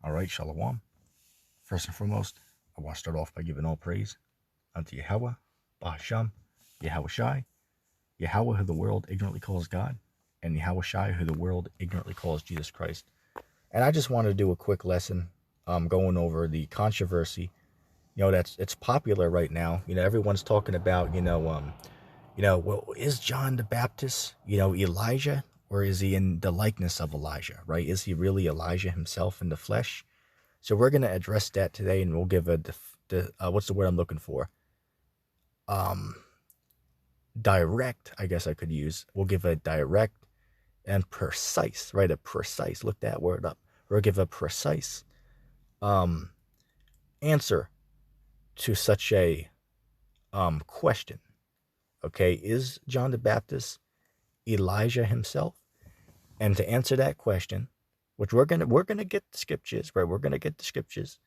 All right, Shalom. First and foremost, I want to start off by giving all praise unto Yahweh, Bahasham, Yahweh Shai, Yahweh who the world ignorantly calls God, and Yahweh Shai who the world ignorantly calls Jesus Christ. And I just wanted to do a quick lesson going over the controversy, it's popular right now. Everyone's talking about, well, is John the Baptist, Elijah, or is he in the likeness of Elijah, right? Is he really Elijah himself in the flesh? So we're going to address that today, and we'll give what's the word I'm looking for? Direct, I guess I could use. We'll give a direct and precise, right? Look that word up. We'll give a precise answer to such a question. Okay, is John the Baptist Elijah himself? And to answer that question, which we're gonna get the scriptures, right? We're gonna get the scriptures,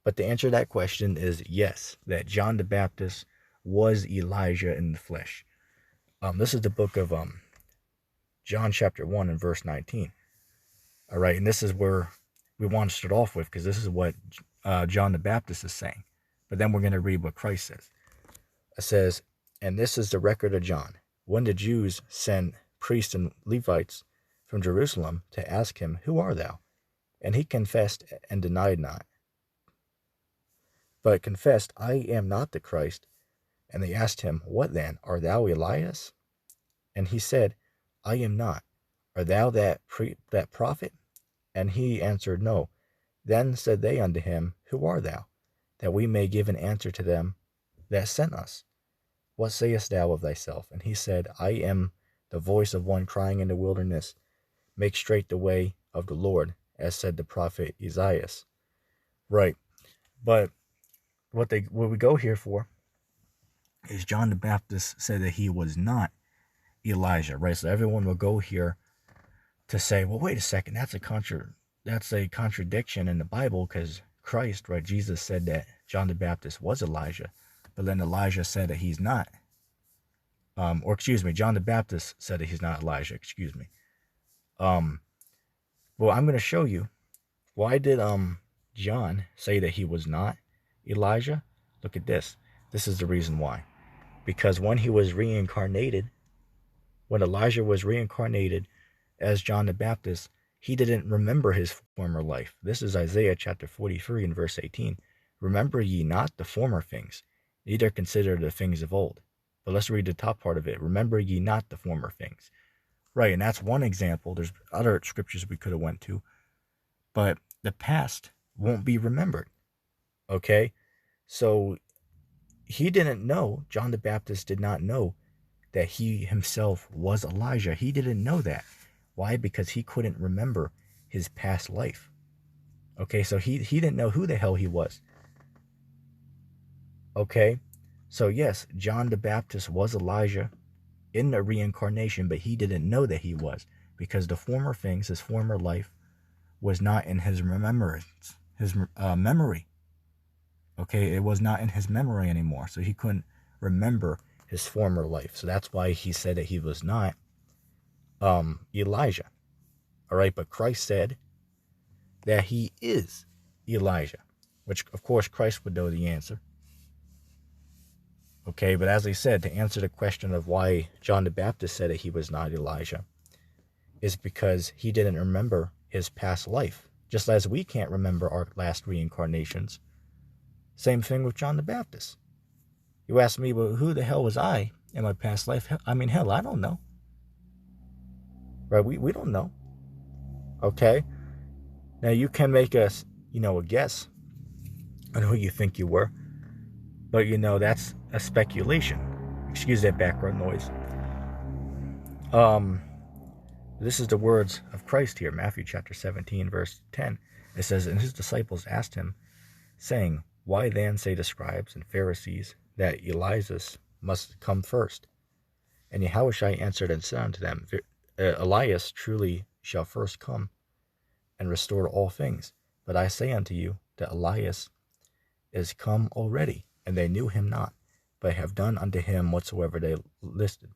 but to answer that question is yes, that John the Baptist was Elijah in the flesh. This is the book of John chapter 1 and verse 19. All right, and this is where we want to start off with, because this is what John the Baptist is saying. But then we're going to read what Christ says. It says, and this is the record of John. When the Jews sent priests and Levites from Jerusalem to ask him, who art thou? And he confessed and denied not, but confessed, I am not the Christ. And they asked him, what then? Art thou Elias? And he said, I am not. Art thou that prophet? And he answered, no. Then said they unto him, who art thou? That we may give an answer to them that sent us. What sayest thou of thyself? And he said, I am the voice of one crying in the wilderness, make straight the way of the Lord, as said the prophet Isaiah. Right. But what we go here for is John the Baptist said that he was not Elijah, right? So everyone will go here to say, well, wait a second, that's a contradiction in the Bible, because Christ, right, Jesus said that John the Baptist was Elijah, but then Elijah said that he's not. John the Baptist said that he's not Elijah, well, I'm going to show you, why did John say that he was not Elijah? Look at this. This is the reason why. Because when he was reincarnated, when Elijah was reincarnated as John the Baptist, he didn't remember his former life. This is Isaiah chapter 43 and verse 18. Remember ye not the former things, neither consider the things of old. But let's read the top part of it. Remember ye not the former things. Right, and that's one example. There's other scriptures we could have went to. But the past won't be remembered. Okay? So he didn't know, John the Baptist did not know that he himself was Elijah. He didn't know that. Why? Because he couldn't remember his past life. Okay, so he didn't know who the hell he was. Okay, so yes, John the Baptist was Elijah in the reincarnation, but he didn't know that he was, because the former things, his former life, was not in his remembrance, his memory. Okay, it was not in his memory anymore, so he couldn't remember his former life. So that's why he said that he was not Elijah. All right, but Christ said that he is Elijah, which of course Christ would know the answer. Okay, but as I said, to answer the question of why John the Baptist said that he was not Elijah, is because he didn't remember his past life, just as we can't remember our last reincarnations. Same thing with John the Baptist. You ask me, well, who the hell was I in my past life? I mean, hell, I don't know. Right? We don't know. Okay? Now, you can make a guess on who you think you were. But, that's a speculation. Excuse that background noise. This is the words of Christ here, Matthew chapter 17, verse 10. It says, and his disciples asked him, saying, why then say the scribes and Pharisees that Elias must come first? And Yahushua answered and said unto them, Elias truly shall first come and restore all things. But I say unto you that Elias is come already, and they knew him not, but have done unto him whatsoever they listed.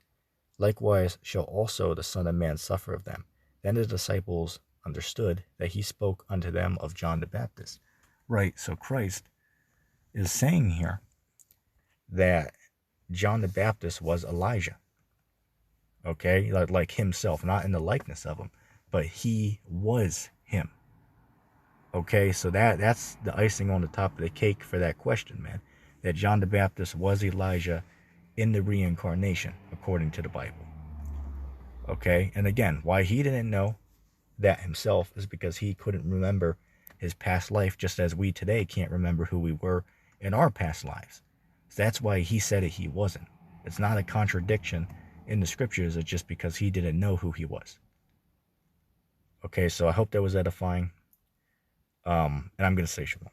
Likewise shall also the Son of Man suffer of them. Then the disciples understood that he spoke unto them of John the Baptist. Right, so Christ is saying here that John the Baptist was Elijah. Okay, like himself, not in the likeness of him, but he was him. Okay, so that's the icing on the top of the cake for that question, man. That John the Baptist was Elijah in the reincarnation, according to the Bible. Okay, and again, why he didn't know that himself is because he couldn't remember his past life, just as we today can't remember who we were in our past lives. So that's why he said it, he wasn't. It's not a contradiction in the scriptures, it's just because he didn't know who he was. Okay, so I hope that was edifying. And I'm going to say shalom.